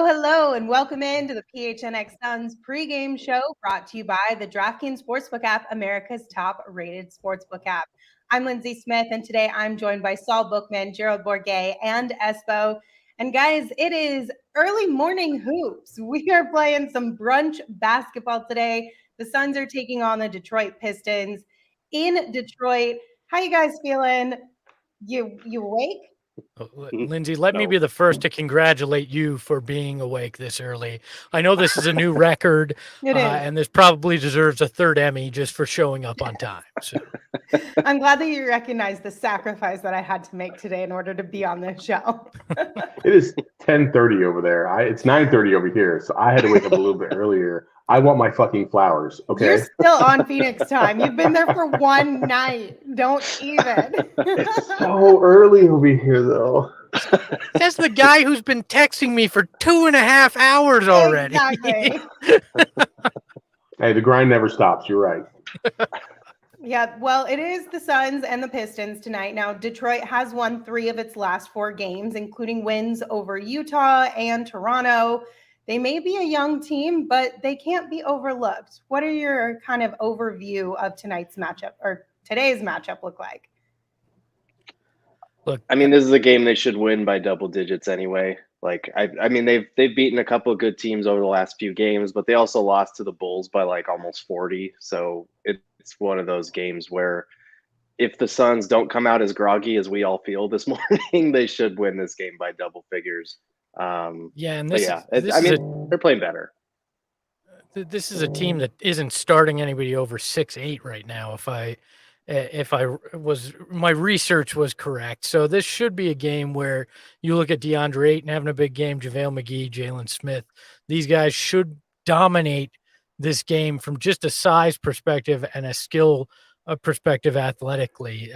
Hello, and welcome into the PHNX Suns pregame show brought to you by the DraftKings Sportsbook app, America's top-rated sportsbook app. I'm Lindsey Smith, and today I'm joined by Saul Bookman, Gerald Bourguet, and Espo. And guys, it is early morning hoops. We are playing some brunch basketball today. The Suns are taking on the Detroit Pistons in Detroit. How you guys feeling? You awake? Lindsey, let me be the first to congratulate you for being awake this early. I know this is a new record, and this probably deserves a third Emmy just for showing up on time. So. I'm glad that you recognize the sacrifice that I had to make today in order to be on this show. It is 10:30 over there. It's 9:30 over here, so I had to wake up a little bit earlier. I want my fucking flowers, okay? You're still on Phoenix time. You've been there for one night. Don't even. It's so early over here, though. That's the guy who's been texting me for 2.5 hours already. Exactly. Hey, the grind never stops. You're right. Yeah, well, it is the Suns and the Pistons tonight. Now, Detroit has won 3 of its last 4 games, including wins over Utah and Toronto. They may be a young team, but they can't be overlooked. What are your kind of overview of tonight's matchup or today's matchup look like? Look, I mean, this is a game they should win by double digits anyway. Like, I mean, they've beaten a couple of good teams over the last few games, but they also lost to the Bulls by like almost 40. So it's one of those games where if the Suns don't come out as groggy as we all feel this morning, they should win this game by double figures. They're playing better. This is a team that isn't starting anybody over 6'8" right now. My research was correct. So this should be a game where you look at DeAndre Ayton having a big game, JaVale McGee, Jalen Smith. These guys should dominate this game from just a size perspective and a skill perspective athletically.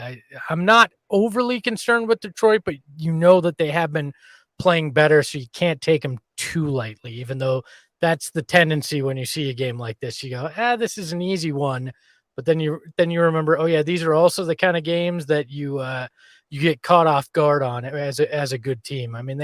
I'm not overly concerned with Detroit, but you know that they have been playing better, so you can't take them too lightly, even though that's the tendency when you see a game like this. You go, this is an easy one. But then you remember, oh yeah, these are also the kind of games that you get caught off guard on as a good team. I mean,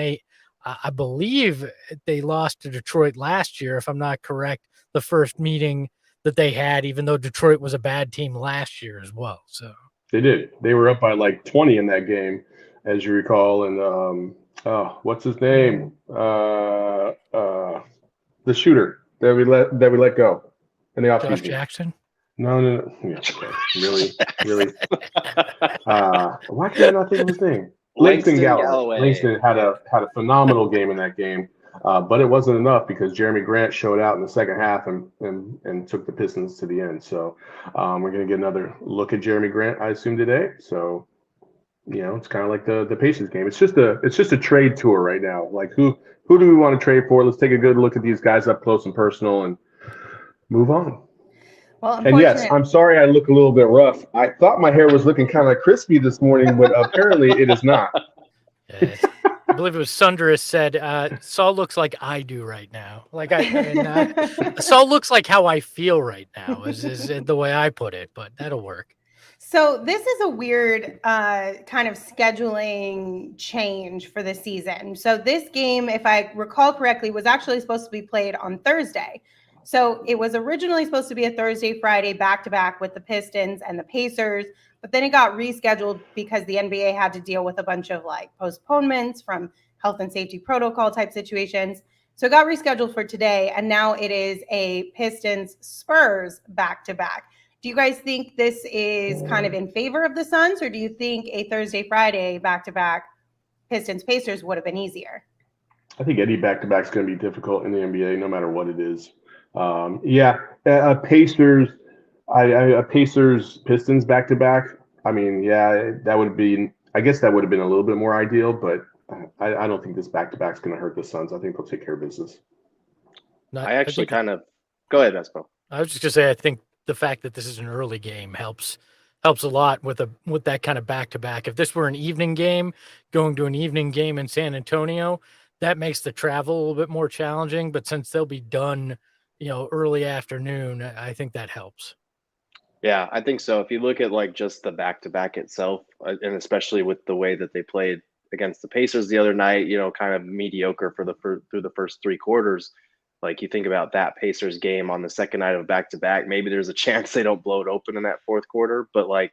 I believe they lost to Detroit last year, if I'm not correct, the first meeting that they had, even though Detroit was a bad team last year as well. So they did. They were up by like 20 in that game, as you recall. And what's his name? The shooter that we let go in the offseason. Josh Jackson. No. Yeah, okay. Really. Why can't I not think of his name? Langston Galloway. Langston had a phenomenal game in that game, but it wasn't enough because Jeremy Grant showed out in the second half and took the Pistons to the end. So we're gonna get another look at Jeremy Grant, I assume, today. So it's kind of like the Pacers game. It's just a trade tour right now. Like who do we want to trade for? Let's take a good look at these guys up close and personal and move on. Well, and yes, I'm sorry I look a little bit rough. I thought my hair was looking kind of crispy this morning, but apparently it is not. I believe it was Sundress said, Saul looks like I do right now. Saul looks like how I feel right now is the way I put it, but that'll work. So this is a weird kind of scheduling change for the season. So this game, if I recall correctly, was actually supposed to be played on Thursday. So it was originally supposed to be a Thursday, Friday back-to-back with the Pistons and the Pacers, but then it got rescheduled because the NBA had to deal with a bunch of like postponements from health and safety protocol type situations. So it got rescheduled for today, and now it is a Pistons Spurs back-to-back. Do you guys think this is kind of in favor of the Suns, or do you think a Thursday, Friday back-to-back Pistons Pacers would have been easier? I think any back-to-back is going to be difficult in the NBA, no matter what it is. Pacers Pistons back-to-back. I mean, yeah, that would be. I guess that would have been a little bit more ideal, but I don't think this back-to-back is going to hurt the Suns. I think they'll take care of business. Go ahead, Espo. I was just going to say, I think the fact that this is an early game helps a lot with that kind of back-to-back. If this were an evening game, going to an evening game in San Antonio, that makes the travel a little bit more challenging. But since they'll be done, early afternoon, I think that helps. Yeah, I think so. If you look at like just the back-to-back itself, and especially with the way that they played against the Pacers the other night, kind of mediocre through the first three quarters. Like you think about that Pacers game on the second night of back-to-back, maybe there's a chance they don't blow it open in that fourth quarter. But like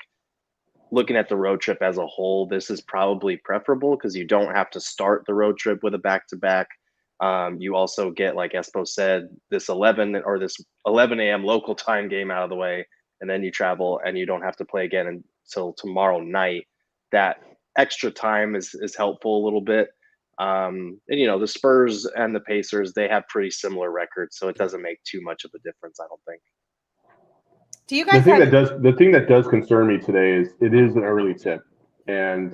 looking at the road trip as a whole, this is probably preferable because you don't have to start the road trip with a back-to-back. You also get, like Espo said, this 11 a.m. local time game out of the way, and then you travel and you don't have to play again until tomorrow night. That extra time is helpful a little bit. And the Spurs and the Pacers, they have pretty similar records, so it doesn't make too much of a difference, I don't think. Do you guys the thing that does concern me today is it is an early tip. And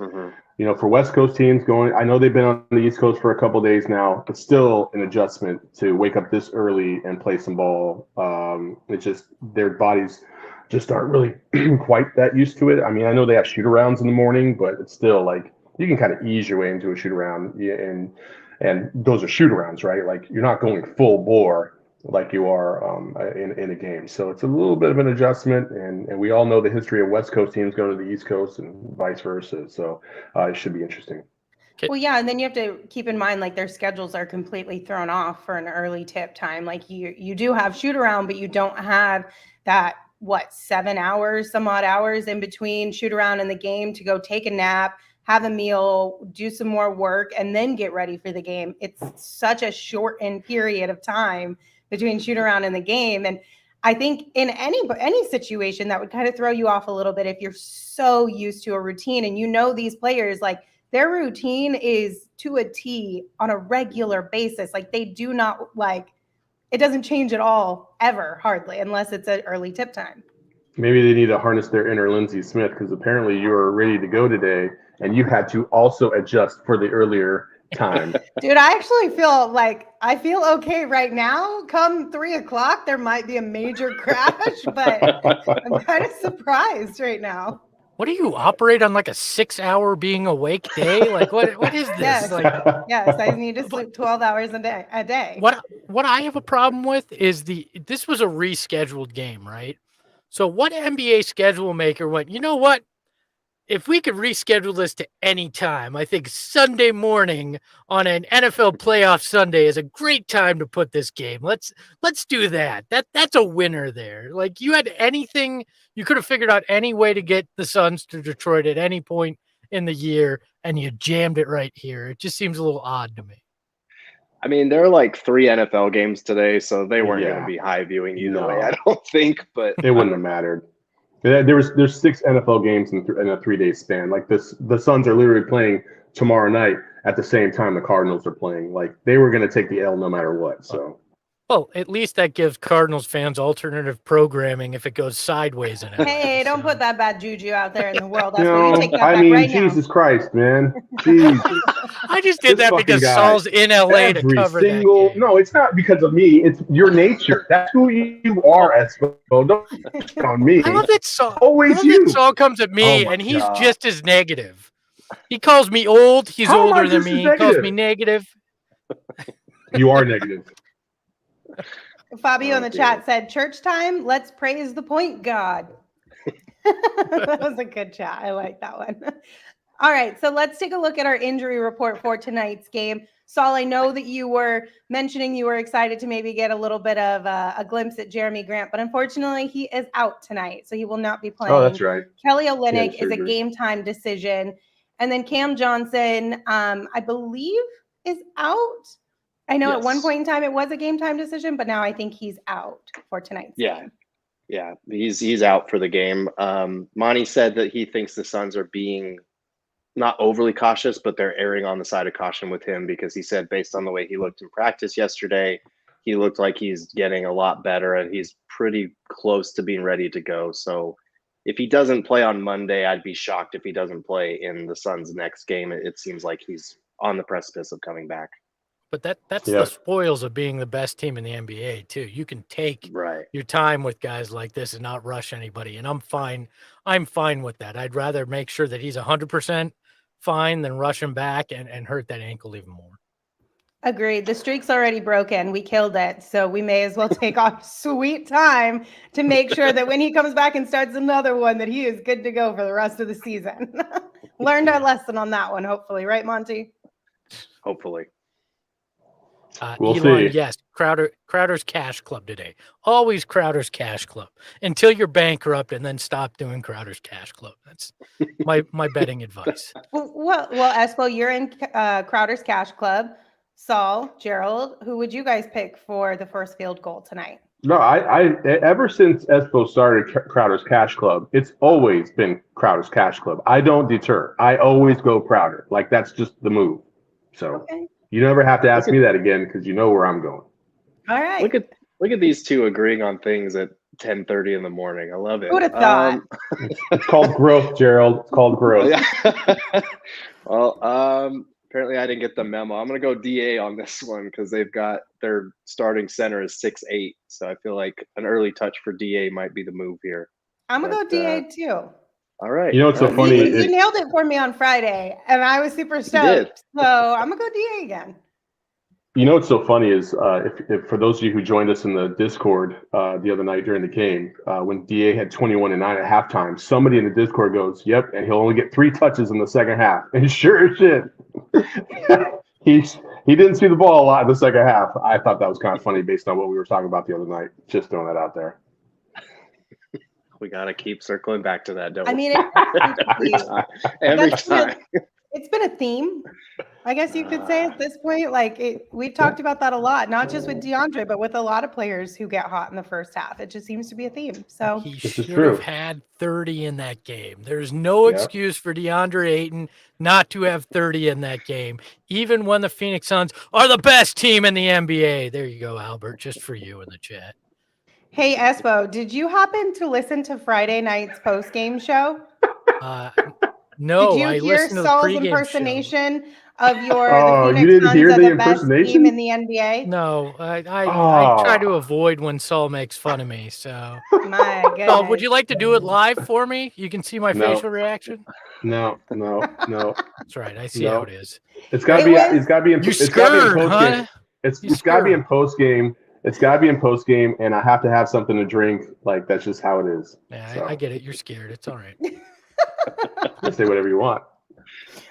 for West Coast teams I know they've been on the East Coast for a couple of days now. It's still an adjustment to wake up this early and play some ball. It's just their bodies just aren't really quite that used to it. I mean, I know they have shoot-arounds in the morning, but it's still like you can kind of ease your way into a shoot-around, and those are shoot-arounds, right? Like you're not going full bore like you are in a game. So it's a little bit of an adjustment, and we all know the history of West Coast teams going to the East Coast and vice versa. So it should be interesting. Well, yeah, and then you have to keep in mind, like, their schedules are completely thrown off for an early tip time. Like, you do have shoot-around, but you don't have that, 7 hours, some odd hours in between shoot-around and the game to go take a nap, have a meal, do some more work, and then get ready for the game. It's such a shortened period of time between shoot-around and the game. And I think in any situation that would kind of throw you off a little bit if you're so used to a routine and these players, like, their routine is to a T on a regular basis. Like they do not it doesn't change at all ever, hardly, unless it's an early tip time. Maybe they need to harness their inner Lindsey Smith because apparently you were ready to go today and you had to also adjust for the earlier time. Dude, I actually feel okay right now. Come 3:00, there might be a major crash, but I'm kind of surprised right now. What do you operate on, like a 6-hour being awake day? Like what is this? Yes, yes, I need to sleep 12 hours a day. What I have a problem with is this was a rescheduled game, right? So what NBA schedule maker went, you know what? If we could reschedule this to any time, I think Sunday morning on an NFL playoff Sunday is a great time to put this game. Let's do that. That's a winner there. Like you had anything, you could have figured out any way to get the Suns to Detroit at any point in the year, and you jammed it right here. It just seems a little odd to me. I mean, there are like 3 NFL games today, so they weren't going to be high viewing either way, I don't think. But it wouldn't have mattered. There's 6 NFL games in a 3-day span. Like the Suns are literally playing tomorrow night at the same time the Cardinals are playing. Like they were going to take the L no matter what. So, well, at least that gives Cardinals fans alternative programming if it goes sideways in it. Hey, don't put that bad juju out there in the world. That's what you take that back right now. Jesus Christ, man. Jeez. I just did that because Saul's in LA to cover that game. No, it's not because of me. It's your nature. That's who you are, Espo. Don't on me. I love that Saul. Always you. That Saul comes at me and he's just as negative. He calls me old. He's older than me. He calls me negative. You are negative. Fabio in the chat said, church time, let's praise the point God. That was a good chat. I like that one. All right, so let's take a look at our injury report for tonight's game. Saul, I know that you were mentioning you were excited to maybe get a little bit of a glimpse at Jeremy Grant, but unfortunately he is out tonight, so he will not be playing. Oh, that's right. Kelly Olynyk is a game time decision. And then Cam Johnson, I believe, is out. I know at one point in time it was a game time decision, but now I think he's out for tonight's game. Yeah, he's out for the game. Monty said that he thinks the Suns are being not overly cautious, but they're erring on the side of caution with him because he said based on the way he looked in practice yesterday, he looked like he's getting a lot better and he's pretty close to being ready to go. So if he doesn't play on Monday, I'd be shocked if he doesn't play in the Suns' next game. It seems like he's on the precipice of coming back. But that's the spoils of being the best team in the NBA too. You can take your time with guys like this and not rush anybody. And I'm fine with that. I'd rather make sure that he's 100% fine than rush him back and hurt that ankle even more. Agreed. The streak's already broken. We killed it. So we may as well take off sweet time to make sure that when he comes back and starts another one, that he is good to go for the rest of the season. Learned our lesson on that one, hopefully. Right, Monty? Hopefully. We'll Elon, see. yes, Crowder's Cash Club today. Always Crowder's Cash Club until you're bankrupt, and then stop doing Crowder's Cash Club. That's my betting advice. Well, Espo, you're in Crowder's Cash Club. Saul, Gerald, who would you guys pick for the first field goal tonight? No, I ever since Espo started Crowder's Cash Club, it's always been Crowder's Cash Club. I don't deter. I always go Crowder. Like that's just the move. So. Okay. You never have to ask me that again because you know where I'm going. All right. Look at these two agreeing on things at 10:30 in the morning. I love it. Who would have thought? It's called growth, Gerald. It's called growth. Yeah. Well, apparently I didn't get the memo. I'm gonna go DA on this one because they've got their starting center is 6'8", so I feel like an early touch for DA might be the move here. I'm gonna go DA too. All right. You know what's so funny? You nailed it for me on Friday, and I was super stoked. So I'm going to go DA again. You know what's so funny is if for those of you who joined us in the Discord the other night during the game, when DA had 21-9 at halftime, somebody in the Discord goes, yep, and he'll only get 3 touches in the second half. And sure as shit, he didn't see the ball a lot in the second half. I thought that was kind of funny based on what we were talking about the other night. Just throwing that out there. We got to keep circling back to that. I mean, every time. It's been a theme, I guess you could say at this point. Like we've talked about that a lot, not just with DeAndre, but with a lot of players who get hot in the first half. It just seems to be a theme. So he should have had 30 in that game. There's no excuse for DeAndre Ayton not to have 30 in that game, even when the Phoenix Suns are the best team in the NBA. There you go, Albert, just for you in the chat. Hey, Espo, did you happen to listen to Friday night's post-game show? No, did you I hear listened to Saul's the pregame impersonation show. Of your the Phoenix you didn't Suns hear are the the best impersonation? team in the NBA? No, I try to avoid when Saul makes fun of me. So, my goodness. Saul, would you like to do it live for me? You can see my facial reaction. No. That's right. I see how it is. It's got to be. It's got to be in. It's got to be in post game. It's got to be in post game. It's got to be in post game, and I have to have something to drink. Like that's just how it is. Yeah, so. I get it. You're scared. It's all right. You say whatever you want.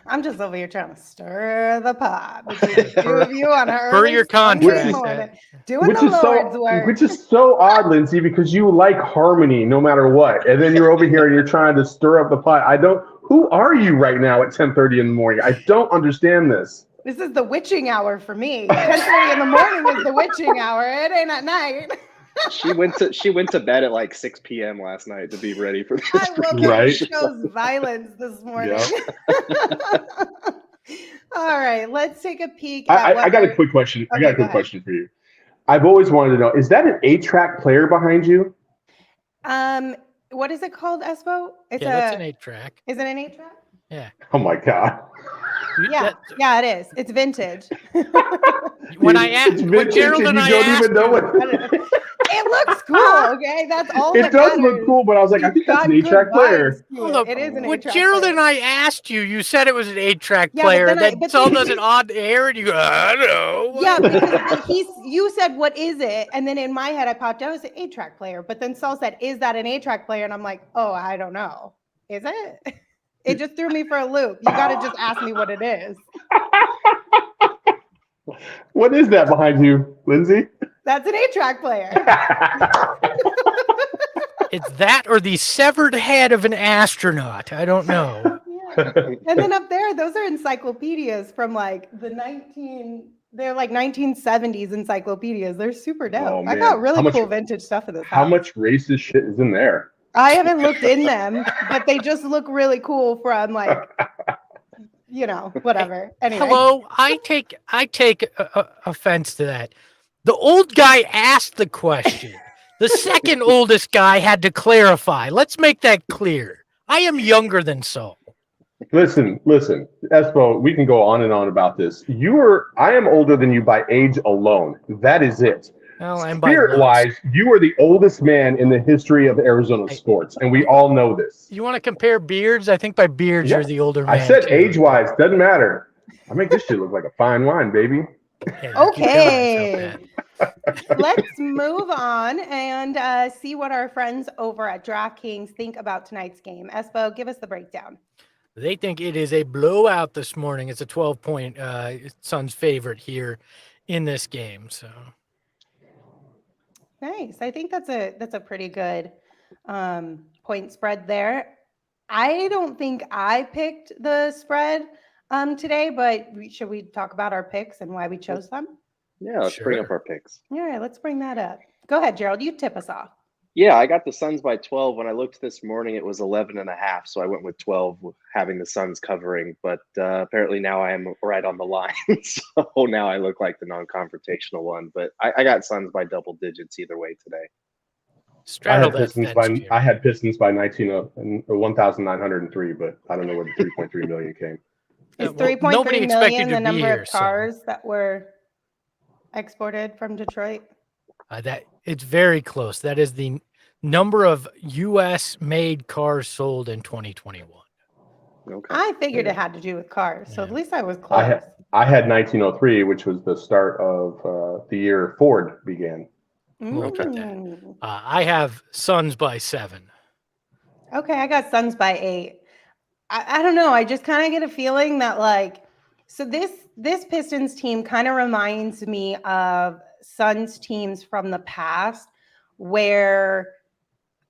I'm just over here trying to stir the pot between the two of you on a for your contract, doing the Lord's work. Which is so odd, Lindsay, because you like harmony no matter what, and then you're over here and you're trying to stir up the pot. Who are you right now at 10:30 in the morning? I don't understand this. This is the witching hour for me. 10:30 in the morning is the witching hour. It ain't at night. She went to bed at like 6 p.m. last night to be ready for this. I woke up and chose violence this morning. Yep. All right, let's take a peek. I got a quick question. Okay, I got a quick question for you. I've always wanted to know: is that an 8-track player behind you? What is it called, Espo? That's an 8-track. Is it an 8-track? Yeah. Oh my God. Yeah, it is. It's vintage. When I asked, when Gerald and I asked, it looks cool. Okay, that's all. It does look cool, but I was like, I think that's an 8-track player. It is an 8-track. When Gerald and I asked you, you said it was an 8-track player, and then Saul does an odd air, and you go, I don't know. Yeah, because you said, what is it? And then in my head, I popped out, it's an 8-track player. But then Saul said, is that an 8-track player? And I'm like, oh, I don't know. Is it? It just threw me for a loop. You got to just ask me what it is. What is that behind you, Lindsay? That's an 8-track player. It's that or the severed head of an astronaut. I don't know. Yeah. And then up there, those are encyclopedias from like they're like 1970s encyclopedias. They're super dope. Oh, I man. got really cool vintage stuff in this How house. much racist shit is in there? I haven't looked in them, but they just look really cool from like, whatever. Anyway. Hello, I take offense to that. The old guy asked the question. The second oldest guy had to clarify. Let's make that clear. I am younger than Saul. Listen, Espo, we can go on and on about this. I am older than you by age alone. That is it. Well, Spirit-wise, you are the oldest man in the history of Arizona sports, and we all know this. You want to compare beards? I think by beards you're the older man. I said too. age-wise, doesn't matter. I make this shit look like a fine wine, baby. Yeah, Okay. Let's move on and see what our friends over at DraftKings think about tonight's game. Espo, give us the breakdown. They think it is a blowout this morning. It's a 12-point Suns favorite here in this game. So nice. I think that's a pretty good point spread there. I don't think I picked the spread today, but should we talk about our picks and why we chose them? Yeah, let's bring up our picks. All right, let's bring that up. Go ahead, Gerald. You tip us off. Yeah, I got the Suns by 12. When I looked this morning, it was 11.5. So I went with 12, having the Suns covering. But apparently now I am right on the line. So now I look like the non-confrontational one. But I got Suns by double digits either way today. I had Pistons by 1,903, but I don't know where the 3.3 million came. Is 3.3 million the number of cars that were exported from Detroit? That it's very close. That is the number of U.S. made cars sold in 2021. Okay. I figured it had to do with cars, so at least I was close. I had 1903, which was the start of the year Ford began. I have Suns by 7. Okay, I got Suns by 8. I don't know. I just kind of get a feeling that so this Pistons team kind of reminds me of Suns teams from the past where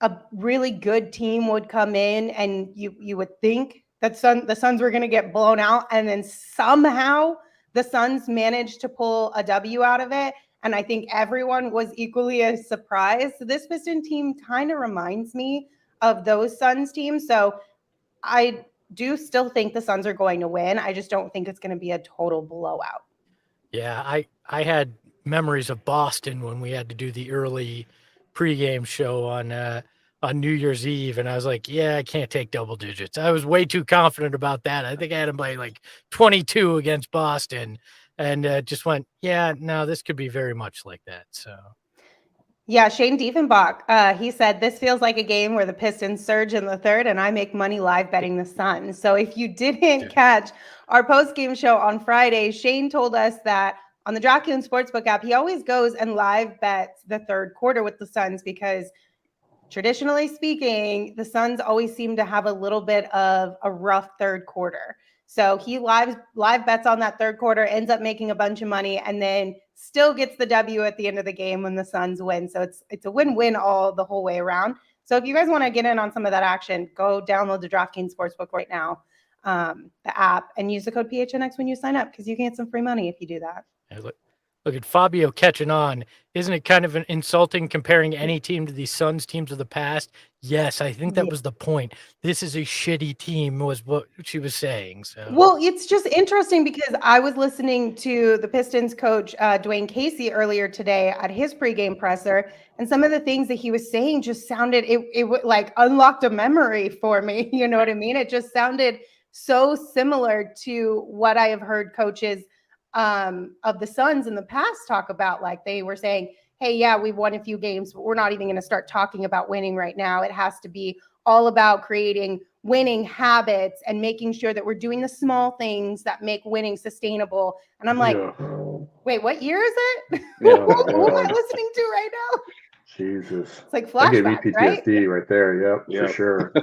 a really good team would come in and you would think that the Suns were going to get blown out, and then somehow the Suns managed to pull a W out of it. And I think everyone was equally as surprised. So this Piston team kind of reminds me of those Suns teams. So I do still think the Suns are going to win. I just don't think it's going to be a total blowout. Yeah, I had memories of Boston when we had to do the early pregame show on New Year's Eve, and I was like, yeah, I can't take double digits. I was way too confident about that. I think I had him by like 22 against Boston, and just went, yeah, no, this could be very much like that. So. Yeah, Shane Diefenbach, he said, this feels like a game where the Pistons surge in the third and I make money live betting the Suns. So if you didn't catch our post-game show on Friday, Shane told us that on the DraftKings Sportsbook app, he always goes and live bets the third quarter with the Suns because traditionally speaking, the Suns always seem to have a little bit of a rough third quarter. So he live bets on that third quarter, ends up making a bunch of money, and then still gets the W at the end of the game when the Suns win. So it's a win-win the whole way around. So if you guys want to get in on some of that action, go download the DraftKings Sportsbook right now, the app, and use the code PHNX when you sign up because you can get some free money if you do that. Look at Fabio catching on. Isn't it kind of an insulting comparing any team to these Suns teams of the past? Yes, I think that was the point. This is a shitty team was what she was saying. So. Well, it's just interesting because I was listening to the Pistons coach, Dwayne Casey, earlier today at his pregame presser, and some of the things that he was saying just sounded, it like unlocked a memory for me. You know what I mean? It just sounded so similar to what I have heard coaches of the Suns in the past talk about. Like they were saying, hey, yeah, we've won a few games, but we're not even going to start talking about winning right now. It has to be all about creating winning habits and making sure that we're doing the small things that make winning sustainable. And I'm like, wait, what year is it? Who am I listening to right now? Jesus. It's like flashbacks, PTSD right there. Yep, for sure.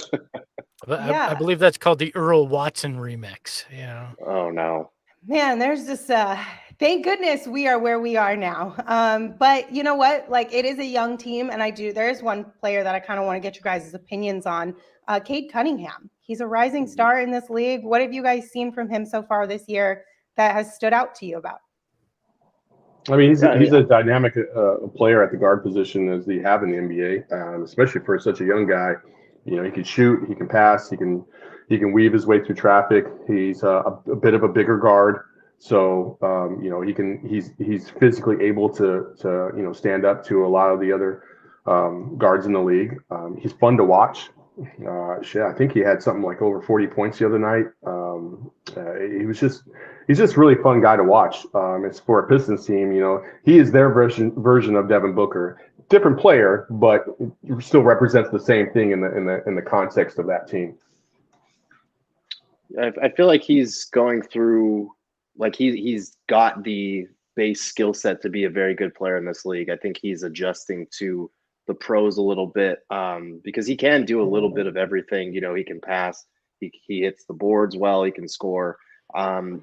I believe that's called the Earl Watson remix. Yeah. Oh, no. Man, there's just Thank goodness we are where we are now. But you know what? Like, it is a young team, and there's one player that I kind of want to get your guys' opinions on. Cade Cunningham. He's a rising star in this league. What have you guys seen from him so far this year that has stood out to you about? I mean, he's a dynamic player at the guard position as they have in the NBA, especially for such a young guy. You know, he can shoot, he can pass, he can weave his way through traffic. He's a bit of a bigger guard. So, you know, he's physically able to stand up to a lot of the other guards in the league. He's fun to watch. I think he had something like over 40 points the other night. He's just really fun guy to watch. It's for a Pistons team. You know, he is their version of Devin Booker. Different player, but still represents the same thing in the context of that team. I feel like he's going through. Like he's got the base skill set to be a very good player in this league. I think he's adjusting to the pros a little bit because he can do a little bit of everything. You know, he can pass, he hits the boards well, he can score.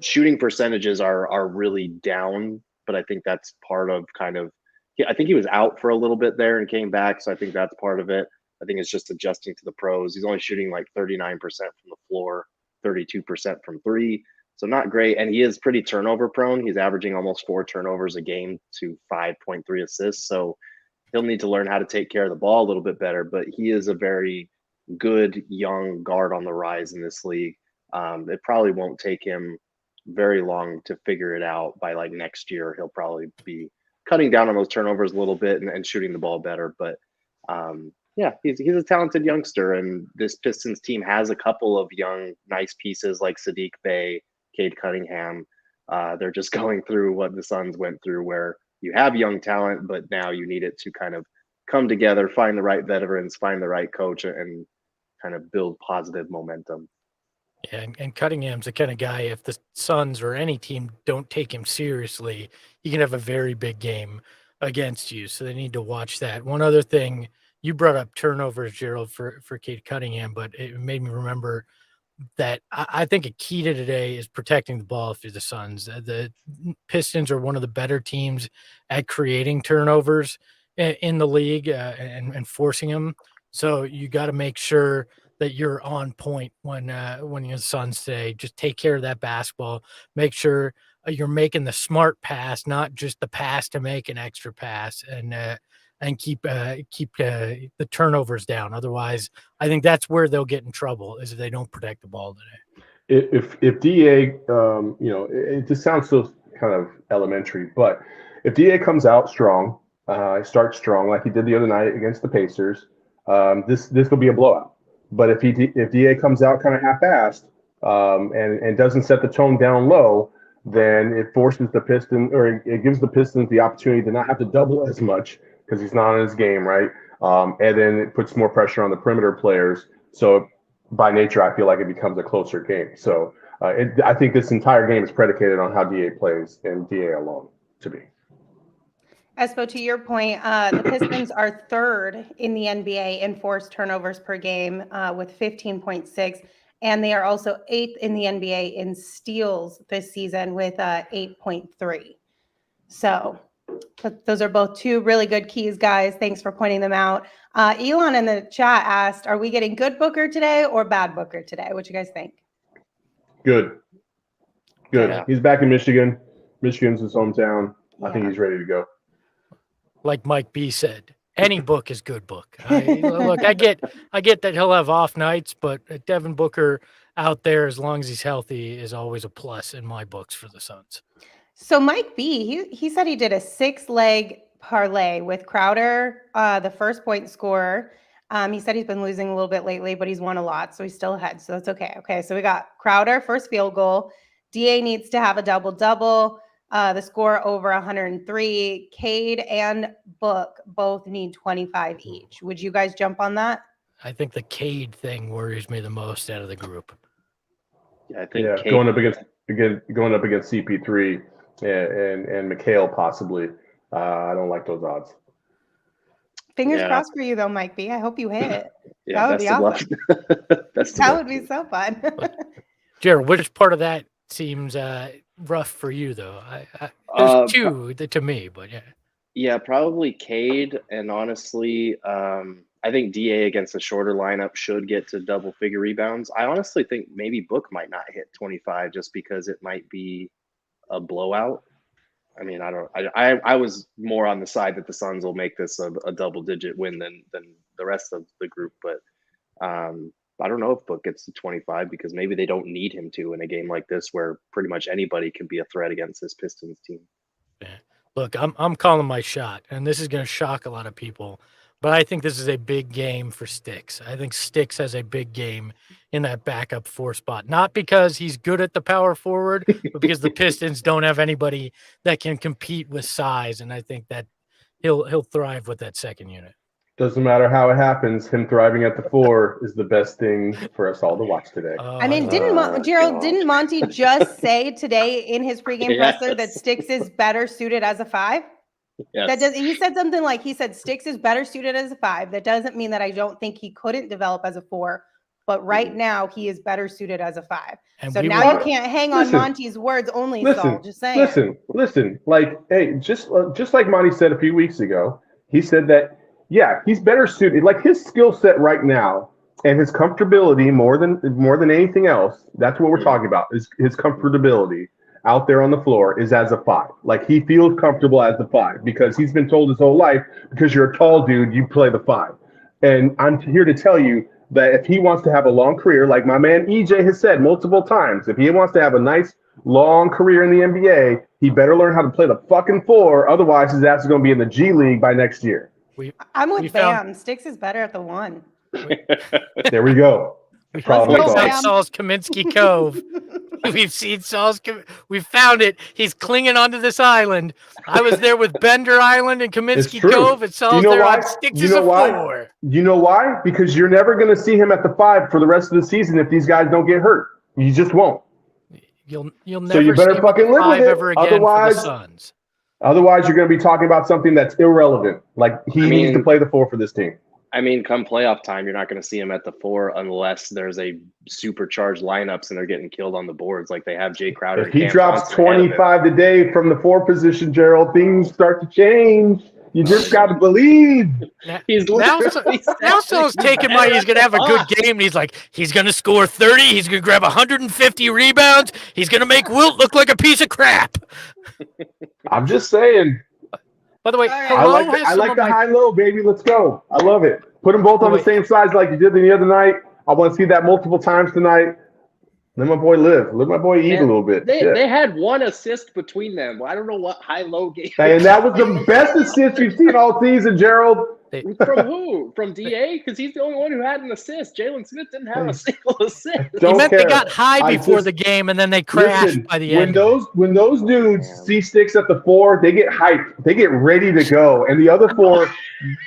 Shooting percentages are really down, but I think that's part of I think he was out for a little bit there and came back, so I think that's part of it. I think it's just adjusting to the pros. He's only shooting like 39% from the floor, 32% from three. So not great. And he is pretty turnover prone. He's averaging almost 4 turnovers a game to 5.3 assists. So he'll need to learn how to take care of the ball a little bit better. But he is a very good young guard on the rise in this league. It probably won't take him very long to figure it out. By like next year, he'll probably be cutting down on those turnovers a little bit and shooting the ball better. But yeah, he's a talented youngster. And this Pistons team has a couple of young, nice pieces like Saddiq Bey, Cade Cunningham. They're just going through what the Suns went through, where you have young talent, but now you need it to kind of come together, find the right veterans, find the right coach, and kind of build positive momentum. Yeah, and Cunningham's the kind of guy, if the Suns or any team don't take him seriously, he can have a very big game against you. So they need to watch that. One other thing, you brought up turnovers, Gerald, for Cade Cunningham, but it made me remember that I think a key to today is protecting the ball for the Suns. The Pistons are one of the better teams at creating turnovers in the league and forcing them. So you got to make sure that you're on point when your Suns say, just take care of that basketball. Make sure you're making the smart pass, not just the pass to make an extra pass, and keep the turnovers down. Otherwise, I think that's where they'll get in trouble, is if they don't protect the ball today. If DA, it just sounds so kind of elementary, but if DA comes out strong, starts strong like he did the other night against the Pacers, this will be a blowout. But if DA comes out kind of half-assed and doesn't set the tone down low, then it forces the Pistons, or it gives the Pistons the opportunity to not have to double as much, because he's not in his game, right? And then it puts more pressure on the perimeter players. So by nature, I feel like it becomes a closer game. So I think this entire game is predicated on how DA plays and DA alone, to me. Espo, to your point, the Pistons are third in the NBA in forced turnovers per game with 15.6. And they are also eighth in the NBA in steals this season with 8.3. So those are both two really good keys, guys. Thanks for pointing them out. Elon in the chat asked, are we getting good Booker today or bad Booker today? What you guys think? Good. Yeah. He's back in Michigan. Michigan's his hometown. Yeah. I think he's ready to go. Like Mike B said, any book is good book. Look, I get that he'll have off nights, but Devin Booker out there, as long as he's healthy, is always a plus in my books for the Suns. So Mike B, he said he did a 6-leg parlay with Crowder, the first point scorer. He said he's been losing a little bit lately, but he's won a lot, so he's still ahead. So that's okay. Okay, so we got Crowder, first field goal. DA needs to have a double-double. The score over 103. Cade and Book both need 25 each. Would you guys jump on that? I think the Cade thing worries me the most out of the group. Yeah, I think Cade, going up against CP3 and McHale possibly. I don't like those odds. Fingers crossed for you though, Mike B. I hope you hit. Yeah, that would be awesome. That would be so fun. Jared, which part of that seems rough for you though. There's two to me, but yeah. Yeah, probably Cade, and honestly, I think DA against a shorter lineup should get to double-figure rebounds. I honestly think maybe Book might not hit 25 just because it might be a blowout. I mean, I was more on the side that the Suns will make this a double-digit win than the rest of the group, but I don't know if Book gets to 25 because maybe they don't need him to in a game like this where pretty much anybody can be a threat against this Pistons team. Yeah. Look, I'm calling my shot, and this is going to shock a lot of people, but I think this is a big game for Sticks. I think Sticks has a big game in that backup 4 spot, not because he's good at the power forward, but because the Pistons don't have anybody that can compete with size, and I think that he'll thrive with that second unit. Doesn't matter how it happens. Him thriving at the 4 is the best thing for us all to watch today. I mean, didn't Monty just say today in his pregame presser that Sticks is better suited as a 5? Yes. He said something like Sticks is better suited as a 5. That doesn't mean that I don't think he couldn't develop as a 4, but right now he is better suited as a 5. And so now you can't hang on Monty's words only, Saul. Just saying. Listen. Like, hey, just like Monty said a few weeks ago, he said that. Yeah, he's better suited. Like his skill set right now and his comfortability more than anything else. That's what we're talking about. Is his comfortability out there on the floor is as a 5. Like he feels comfortable as the 5 because he's been told his whole life because you're a tall dude, you play the 5. And I'm here to tell you that if he wants to have a long career, like my man EJ has said multiple times, if he wants to have a nice long career in the NBA, he better learn how to play the fucking 4. Otherwise, his ass is going to be in the G League by next year. I'm with Bam. Sticks is better at the 1. There we go. We found Saul's Kaminsky Cove. We've seen we found it. He's clinging onto this island. I was there with Bender Island and Kaminsky Cove, and Saul's there on Sticks is a 4. You know why? Because you're never going to see him at the 5 for the rest of the season if these guys don't get hurt. You just won't. You'll never. So you better see fucking live with it. Ever again Otherwise, for the Suns. Otherwise, you're going to be talking about something that's irrelevant. Like he needs to play the 4 for this team. I mean, come playoff time, you're not going to see him at the 4 unless there's a supercharged lineups and they're getting killed on the boards like they have Jay Crowder. If he drops 25 today from the 4 position, Gerald, things start to change. You just got to believe. Now Saul's taking money. He's going to have a good game. And he's going to score 30. He's going to grab 150 rebounds. He's going to make Wilt look like a piece of crap. I'm just saying. By the way, I like the high-low, baby. Let's go. I love it. Put them both on the same size like you did the other night. I want to see that multiple times tonight. Let my boy live. Let my boy eat a little bit. They had 1 assist between them. I don't know what high-low game. And that was the best assist we've seen all season, Gerald. From who? From DA? Because he's the only one who had an assist. Jalen Smith didn't have a single assist. He meant they got high before the game, and then they crashed by the end. When those dudes see Sticks at the 4, they get hyped. They get ready to go. And the other 4,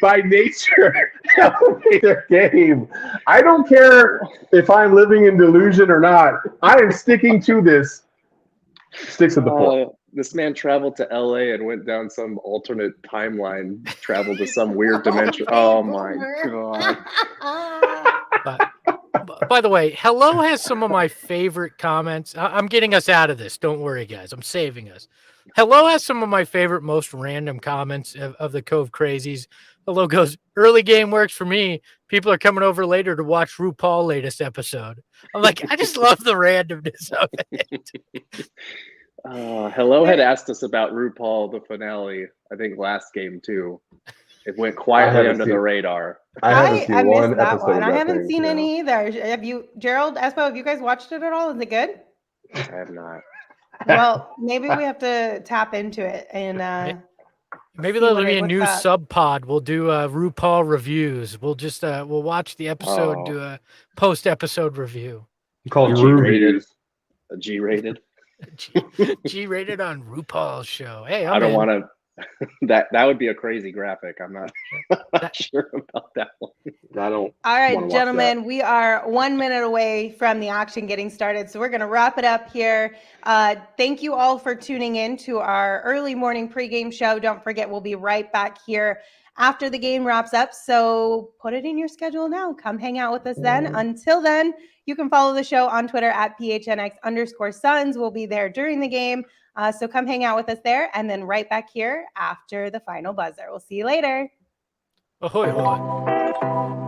by nature, elevate their game. I don't care if I'm living in delusion or not. I am sticking to this. Sticks at the 4. This man traveled to LA and went down some alternate timeline, traveled to some weird dimension. Oh my God. By the way, Hello has some of my favorite comments. I'm getting us out of this. Don't worry, guys. I'm saving us. Hello has some of my favorite, most random comments of the Cove Crazies. Hello goes, early game works for me. People are coming over later to watch RuPaul latest episode. I'm like, I just love the randomness of it. Hello had asked us about RuPaul, the finale, I think last game too. It went quietly under the radar. I haven't seen one episode. I haven't seen any either. Have you, Gerald, Espo, have you guys watched it at all? Is it good? I have not. Well, maybe we have to tap into it and maybe there'll be a new sub pod. We'll do RuPaul reviews. We'll just we'll watch the episode and do a post episode review. Called G-rated. G-rated. G-rated on RuPaul's show. Hey, I don't want to. That would be a crazy graphic. I'm not sure about that one. I don't. All right, gentlemen, we are 1 minute away from the auction getting started, so we're going to wrap it up here. Thank you all for tuning in to our early morning pregame show. Don't forget, we'll be right back here after the game wraps up. So put it in your schedule now. Come hang out with us then. Until then, you can follow the show on Twitter at PHNX_Suns. We'll be there during the game. So come hang out with us there and then right back here after the final buzzer. We'll see you later. Ahoy, ahoy.